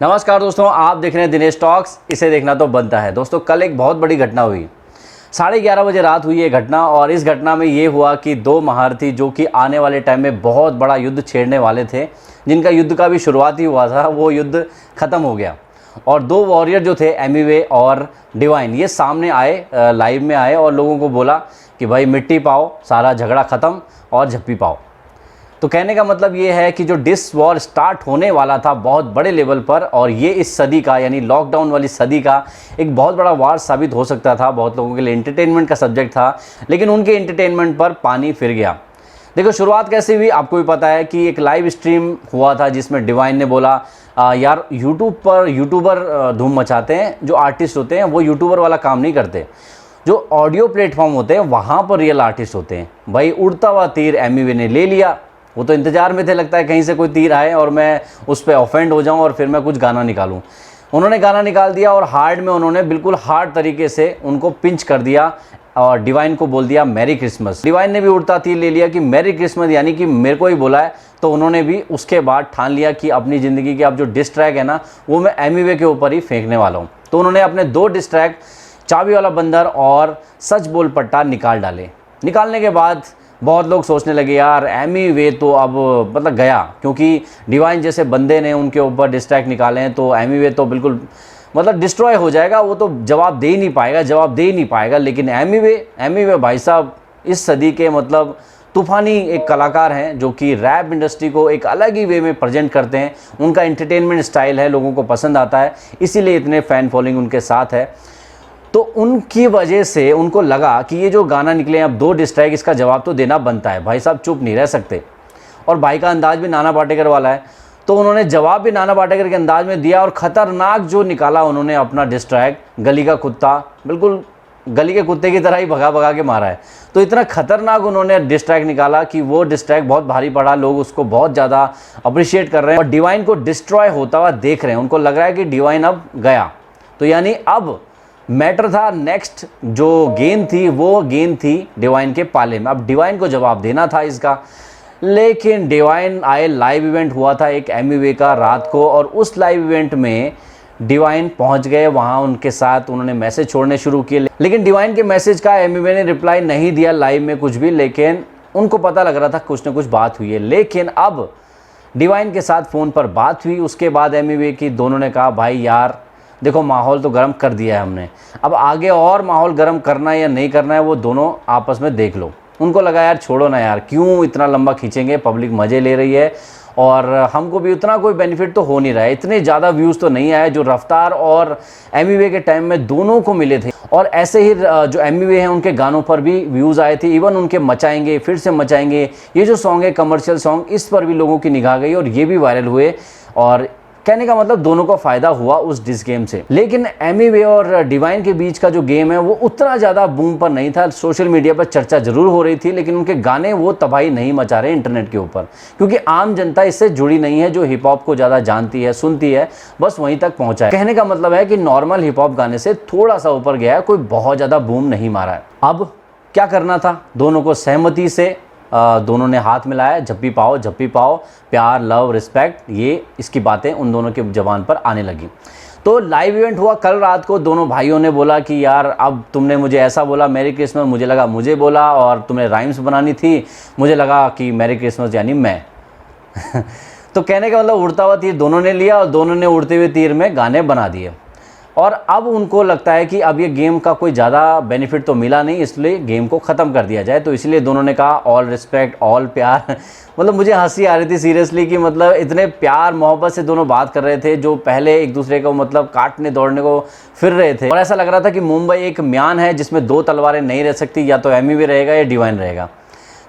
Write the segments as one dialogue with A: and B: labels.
A: नमस्कार दोस्तों, आप देख रहे हैं दिनेश टॉक्स। इसे देखना तो बनता है। दोस्तों, कल एक बहुत बड़ी घटना हुई। 11:30 बजे रात हुई ये घटना, और इस घटना में ये हुआ कि दो महारथी जो कि आने वाले टाइम में बहुत बड़ा युद्ध छेड़ने वाले थे, जिनका युद्ध का भी शुरुआत ही हुआ था, वो युद्ध ख़त्म हो गया। और दो वॉरियर जो थे, एमिवे और डिवाइन, ये सामने आए, लाइव में आए और लोगों को बोला कि भाई मिट्टी पाओ, सारा झगड़ा ख़त्म और झप्पी पाओ। तो कहने का मतलब ये है कि जो डिस वॉर स्टार्ट होने वाला था बहुत बड़े लेवल पर, और ये इस सदी का यानी लॉकडाउन वाली सदी का एक बहुत बड़ा वार साबित हो सकता था। बहुत लोगों के लिए एंटरटेनमेंट का सब्जेक्ट था, लेकिन उनके एंटरटेनमेंट पर पानी फिर गया। देखो, शुरुआत कैसे हुई आपको भी पता है कि एक लाइव स्ट्रीम हुआ था जिसमें डिवाइन ने बोला यार यूट्यूब पर यूट्यूबर धूम मचाते हैं, जो आर्टिस्ट होते हैं वो यूट्यूबर वाला काम नहीं करते, जो ऑडियो प्लेटफॉर्म होते हैं वहाँ पर रियल आर्टिस्ट होते हैं। भाई उड़ता हुआ तीर एमिवे ने ले लिया। वो तो इंतजार में थे, लगता है कहीं से कोई तीर आए और मैं उस पर ऑफेंड हो जाऊं और फिर मैं कुछ गाना निकालूं। उन्होंने गाना निकाल दिया और हार्ड में उन्होंने बिल्कुल हार्ड तरीके से उनको पिंच कर दिया और डिवाइन को बोल दिया मैरी क्रिसमस। डिवाइन ने भी उड़ता तीर ले लिया कि मैरी क्रिसमस यानी कि मेरे को ही बोला है। तो उन्होंने भी उसके बाद ठान लिया कि अपनी ज़िंदगी के अब जो डिस ट्रैक है ना, वो मैं एमिवे के ऊपर ही फेंकने वाला हूँ। तो उन्होंने अपने दो डिस ट्रैक, चाबी वाला बंदर और सच बोल पट्टा, निकाल डाले। निकालने के बाद बहुत लोग सोचने लगे यार एमिवे तो अब मतलब गया, क्योंकि डिवाइन जैसे बंदे ने उनके ऊपर डिस्ट्रैक्ट निकाले हैं, तो एमिवे तो बिल्कुल मतलब डिस्ट्रॉय हो जाएगा, वो तो जवाब दे ही नहीं पाएगा। लेकिन एमिवे भाई साहब इस सदी के मतलब तूफ़ानी एक कलाकार हैं, जो कि रैप इंडस्ट्री को एक अलग ही वे में प्रेजेंट करते हैं। उनका एंटरटेनमेंट स्टाइल है, लोगों को पसंद आता है, इसीलिए इतने फ़ैन फॉलोइंग उनके साथ है। तो उनकी वजह से उनको लगा कि ये जो गाना निकले अब दो डिस्ट्रैक, इसका जवाब तो देना बनता है। भाई साहब चुप नहीं रह सकते, और भाई का अंदाज भी नाना पाटेकर वाला है, तो उन्होंने जवाब भी नाना पाटेकर के अंदाज में दिया। और ख़तरनाक जो निकाला उन्होंने अपना डिस्ट्रैक, गली का कुत्ता, बिल्कुल गली के कुत्ते की तरह ही भगा भगा के मारा है। तो इतना खतरनाक उन्होंने डिस्ट्रैक निकाला कि वो डिस्ट्रैक बहुत भारी पड़ा, लोग उसको बहुत ज़्यादा अप्रिशिएट कर रहे हैं और डिवाइन को डिस्ट्रॉय होता हुआ देख रहे हैं। उनको लग रहा है कि डिवाइन अब गया, तो यानी अब मैटर था नेक्स्ट जो गेंद थी, वो गेंद थी डिवाइन के पाले में। अब डिवाइन को जवाब देना था इसका, लेकिन डिवाइन आए, लाइव इवेंट हुआ था एक एमिवे का रात को, और उस लाइव इवेंट में डिवाइन पहुंच गए वहां उनके साथ। उन्होंने मैसेज छोड़ने शुरू किए, लेकिन डिवाइन के मैसेज का एमिवे ने रिप्लाई नहीं दिया लाइव में कुछ भी। लेकिन उनको पता लग रहा था कुछ ना कुछ बात हुई है। लेकिन अब डिवाइन के साथ फ़ोन पर बात हुई, उसके बाद एमिवे की दोनों ने कहा भाई यार देखो, माहौल तो गर्म कर दिया है हमने, अब आगे और माहौल गर्म करना है या नहीं करना है वो दोनों आपस में देख लो। उनको लगा यार छोड़ो ना यार, क्यों इतना लंबा खींचेंगे, पब्लिक मज़े ले रही है और हमको भी उतना कोई बेनिफिट तो हो नहीं रहा है, इतने ज़्यादा व्यूज़ तो नहीं आए जो रफ्तार और एमिवे के टाइम में दोनों को मिले थे। और ऐसे ही जो एमिवे हैं उनके गानों पर भी व्यूज़ आए थे, इवन उनके मचाएंगे फिर से मचाएंगे ये जो सॉन्ग है, कमर्शियल सॉन्ग, इस पर भी लोगों की निगाह गई और ये भी वायरल हुए। और कहने का मतलब दोनों को फ़ायदा हुआ उस डिस गेम से। लेकिन एमिवे और डिवाइन के बीच का जो गेम है वो उतना ज़्यादा बूम पर नहीं था। सोशल मीडिया पर चर्चा जरूर हो रही थी, लेकिन उनके गाने वो तबाही नहीं मचा रहे इंटरनेट के ऊपर, क्योंकि आम जनता इससे जुड़ी नहीं है, जो हिप हॉप को ज़्यादा जानती है, सुनती है, बस वहीं तक पहुँचा है। कहने का मतलब है कि नॉर्मल हिप हॉप गाने से थोड़ा सा ऊपर गया है, कोई बहुत ज़्यादा बूम नहीं मारा है। अब क्या करना था, दोनों को सहमति से दोनों ने हाथ मिलाया, झप्पी पाओ, प्यार, लव, रिस्पेक्ट, ये इसकी बातें उन दोनों के ज़बान पर आने लगी। तो लाइव इवेंट हुआ कल रात को। दोनों भाइयों ने बोला कि यार अब तुमने मुझे ऐसा बोला मैरी क्रिसमस, मुझे लगा मुझे बोला, और तुमने राइम्स बनानी थी, मुझे लगा कि मैरी क्रिसमस यानी मैं तो कहने का मतलब उड़ता हुआ तीर दोनों ने लिया और दोनों ने उड़ते हुए तीर में गाने बना दिए। और अब उनको लगता है कि अब ये गेम का कोई ज़्यादा बेनिफिट तो मिला नहीं, इसलिए गेम को ख़त्म कर दिया जाए। तो इसलिए दोनों ने कहा ऑल रिस्पेक्ट, ऑल प्यार मतलब मुझे हंसी आ रही थी सीरियसली कि मतलब इतने प्यार मोहब्बत से दोनों बात कर रहे थे, जो पहले एक दूसरे को मतलब काटने दौड़ने को फिर रहे थे। और ऐसा लग रहा था कि मुंबई एक म्यान है जिसमें दो तलवारें नहीं रह सकती, या तो एमिवे रहेगा या डिवाइन रहेगा।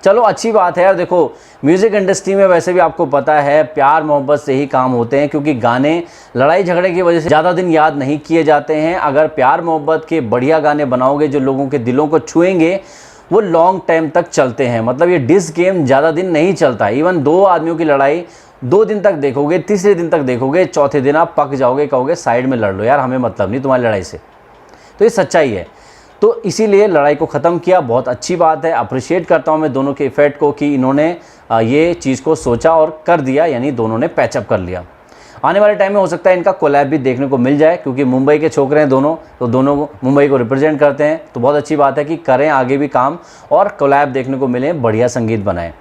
A: चलो अच्छी बात है यार। देखो, म्यूज़िक इंडस्ट्री में वैसे भी आपको पता है प्यार मोहब्बत से ही काम होते हैं, क्योंकि गाने लड़ाई झगड़े की वजह से ज़्यादा दिन याद नहीं किए जाते हैं। अगर प्यार मोहब्बत के बढ़िया गाने बनाओगे जो लोगों के दिलों को छुएंगे, वो लॉन्ग टाइम तक चलते हैं। मतलब ये डिस गेम ज़्यादा दिन नहीं चलता। इवन दो आदमियों की लड़ाई 2 दिन तक देखोगे, तीसरे दिन तक देखोगे, चौथे दिन आप पक जाओगे, कहोगे साइड में लड़ लो यार, हमें मतलब नहीं तुम्हारी लड़ाई से। तो ये सच्चाई है। तो इसीलिए लड़ाई को ख़त्म किया, बहुत अच्छी बात है। अप्रिशिएट करता हूँ मैं दोनों के इफ़ेक्ट को कि इन्होंने ये चीज़ को सोचा और कर दिया, यानी दोनों ने पैचअप कर लिया। आने वाले टाइम में हो सकता है इनका कोलैब भी देखने को मिल जाए, क्योंकि मुंबई के छोकरे हैं दोनों, तो दोनों मुंबई को रिप्रेजेंट करते हैं, तो बहुत अच्छी बात है कि करें आगे भी काम और कोलैब देखने को मिले, बढ़िया संगीत बनाएं।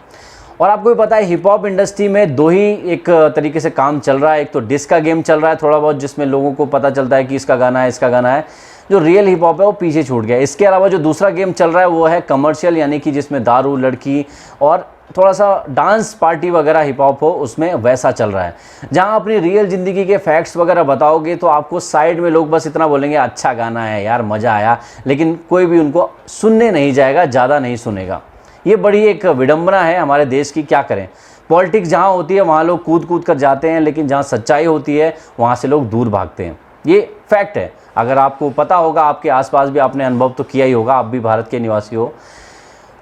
A: और आपको भी पता है हिप हॉप इंडस्ट्री में दो ही एक तरीके से काम चल रहा है, एक तो डिस्क का गेम चल रहा है थोड़ा बहुत, जिसमें लोगों को पता चलता है कि इसका गाना है, इसका गाना है, जो रियल हिप हॉप है वो पीछे छूट गया। इसके अलावा जो दूसरा गेम चल रहा है वो है कमर्शियल, यानी कि जिसमें दारू, लड़की और थोड़ा सा डांस पार्टी वगैरह हिप हॉप हो, उसमें वैसा चल रहा है। जहां अपनी रियल ज़िंदगी के फैक्ट्स वगैरह बताओगे तो आपको साइड में लोग बस इतना बोलेंगे अच्छा गाना है यार, मज़ा आया, लेकिन कोई भी उनको सुनने नहीं जाएगा, ज़्यादा नहीं सुनेगा। ये बड़ी एक विडंबना है हमारे देश की, क्या करें। पॉलिटिक्स जहाँ होती है वहाँ लोग कूद कूद कर जाते हैं, लेकिन जहाँ सच्चाई होती है वहाँ से लोग दूर भागते हैं। ये फैक्ट है, अगर आपको पता होगा, आपके आसपास भी आपने अनुभव तो किया ही होगा, आप भी भारत के निवासी हो।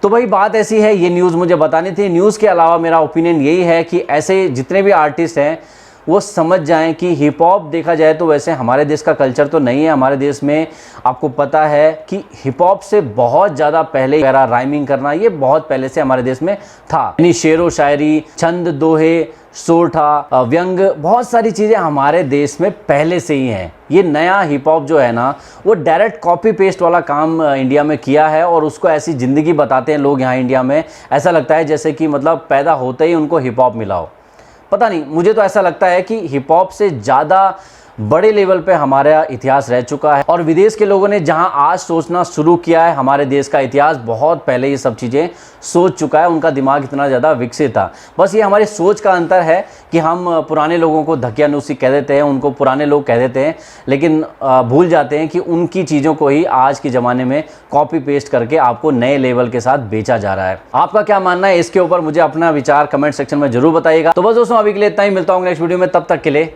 A: तो भाई बात ऐसी है, ये न्यूज़ मुझे बतानी थी। न्यूज़ के अलावा मेरा ओपिनियन यही है कि ऐसे जितने भी आर्टिस्ट हैं वो समझ जाएं कि हिप हॉप देखा जाए तो वैसे हमारे देश का कल्चर तो नहीं है। हमारे देश में आपको पता है कि हिप हॉप से बहुत ज़्यादा पहले वगैरह राइमिंग करना ये बहुत पहले से हमारे देश में था, यानी शेरो शायरी, छंद, दोहे, सोठा, व्यंग, बहुत सारी चीज़ें हमारे देश में पहले से ही हैं। ये नया हिप हॉप जो है ना वो डायरेक्ट कॉपी पेस्ट वाला काम इंडिया में किया है, और उसको ऐसी ज़िंदगी बताते हैं लोग यहाँ इंडिया में, ऐसा लगता है जैसे कि मतलब पैदा होते ही उनको हिप हॉप मिला हो। पता नहीं, मुझे तो ऐसा लगता है कि हिप हॉप से ज़्यादा बड़े लेवल पे हमारा इतिहास रह चुका है, और विदेश के लोगों ने जहां आज सोचना शुरू किया है, हमारे देश का इतिहास बहुत पहले ये सब चीज़ें सोच चुका है, उनका दिमाग इतना ज़्यादा विकसित था। बस ये हमारी सोच का अंतर है कि हम पुराने लोगों को धकियानुसी कह देते हैं, उनको पुराने लोग कह देते हैं, लेकिन भूल जाते हैं कि उनकी चीज़ों को ही आज के ज़माने में कॉपी पेस्ट करके आपको नए लेवल के साथ बेचा जा रहा है। आपका क्या मानना है इसके ऊपर, मुझे अपना विचार कमेंट सेक्शन में जरूर बताइएगा। तो बस दोस्तों अभी के लिए इतना ही, मिलता हूँ नेक्स्ट वीडियो में, तब तक के लिए